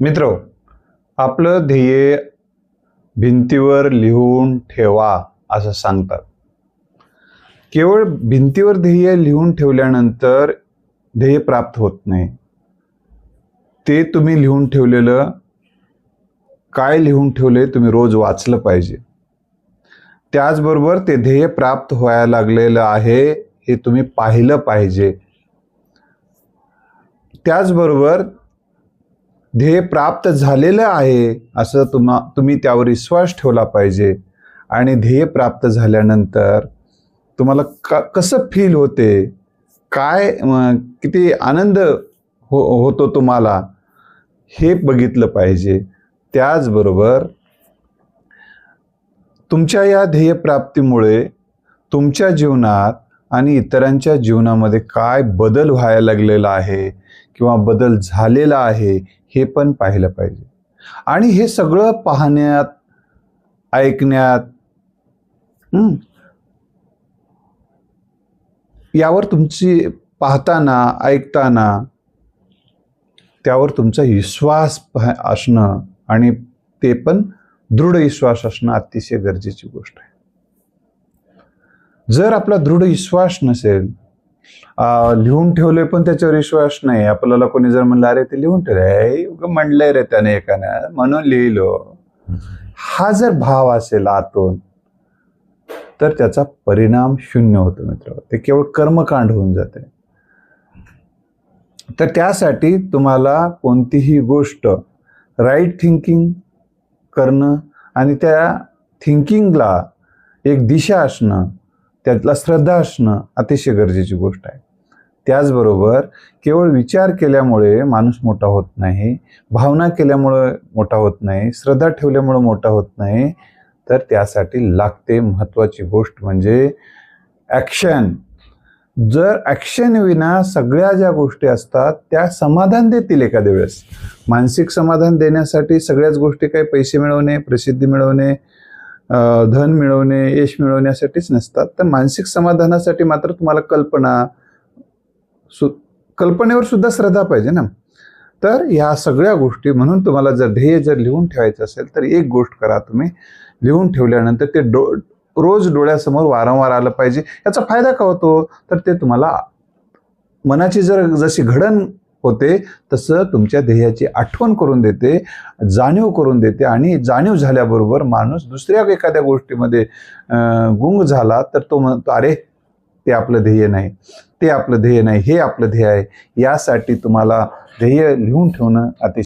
मित्र, आपलं ध्येय भिंतीवर लिहून ठेवा असं सांगतात. केवळ भिंतीवर ध्येय लिहून ठेवल्यानंतर ध्येय प्राप्त होत नाही. ते तुम्ही लिहून ठेवलेलं, काय लिहून ठेवले तुम्ही रोज वाचलं पाहिजे. त्याचबरोबर ते ध्येय प्राप्त व्हायला लागलेलं आहे हे तुम्ही पाहिलं पाहिजे. त्याचबरोबर ध्येय प्राप्त झालेलं आहे असं तुम्ही त्यावर विश्वास ठेवला पाहिजे. आणि ध्येय प्राप्त झाल्यानंतर तुम्हाला कसं फील होते, काय किती आनंद होतो तुम्हाला हे बघितलं पाहिजे. त्याचबरोबर तुमच्या या ध्येय प्राप्तीमुळे तुमच्या जीवनात आणि इतरांच्या जीवनामध्ये काय बदल व्हायला लागलेला आहे किंवा बदल झालेला आहे हे पण पाहिलं पाहिजे. आणि हे सगळं पाहण्यात, ऐकण्यात, यावर तुमची पाहताना, ऐकताना त्यावर तुमचा विश्वास असणं आणि ते पण दृढ विश्वास असणं अतिशय गरजेची गोष्ट आहे. जर आपला दृढ विश्वास नसेल, लिहून ठेवले पण त्याच्यावर विश्वास नाही, आपल्याला कोणी जर म्हणलं अरे ते लिहून ठेवलंय, म्हणलंय रे त्याने एकानं म्हणून लिहिलो, हा जर भाव असेल आतून, तर त्याचा परिणाम शून्य होतो मित्र. ते केवळ कर्मकांड होऊन जाते. तर त्यासाठी तुम्हाला कोणतीही गोष्ट राईट थिंकिंग करणं आणि त्या थिंकिंगला एक दिशा असणं, त्यातला श्रद्धा असणं अतिशय गरजेची गोष्ट आहे. त्याचबरोबर केवळ विचार केल्यामुळे माणूस मोठा होत नाही, भावना केल्यामुळे मोठा होत नाही, श्रद्धा ठेवल्यामुळे मोठा होत नाही, तर त्यासाठी लागते महत्त्वाची गोष्ट म्हणजे ॲक्शन. जर ॲक्शन विना सगळ्या ज्या गोष्टी असतात त्या समाधान देतील एखाद्या वेळेस. मानसिक समाधान देण्यासाठी सगळ्याच गोष्टी काही पैसे मिळवणे, प्रसिद्धी मिळवणे, धन मिळवणे, यश मिळवण्यासाठीच नसतात. तर मानसिक समाधानासाठी मात्र तुम्हाला कल्पनेवर सुद्धा श्रद्धा पाहिजे ना. तर ह्या सगळ्या गोष्टी, म्हणून तुम्हाला जर ध्येय लिहून ठेवायचं असेल तर एक गोष्ट करा, तुम्ही लिहून ठेवल्यानंतर ते रोज डोळ्यासमोर वारंवार आलं पाहिजे. याचा फायदा काय होतो, तर ते तुम्हाला मनाची जशी घडण होते तसं तुमच्या ध्येयाची आठवण करून देते, जाणीव करून देते. आणि जाणीव झाल्याबरोबर माणूस दुसऱ्या एखाद्या गोष्टीमध्ये गुंग झाला तर तो म्हणतो अरे ते आपलं ध्येय नाही, ते आपलं ध्येय नाही, हे आपलं ध्येय आहे. यासाठी तुम्हाला ध्येय लिहून ठेवणं अतिशय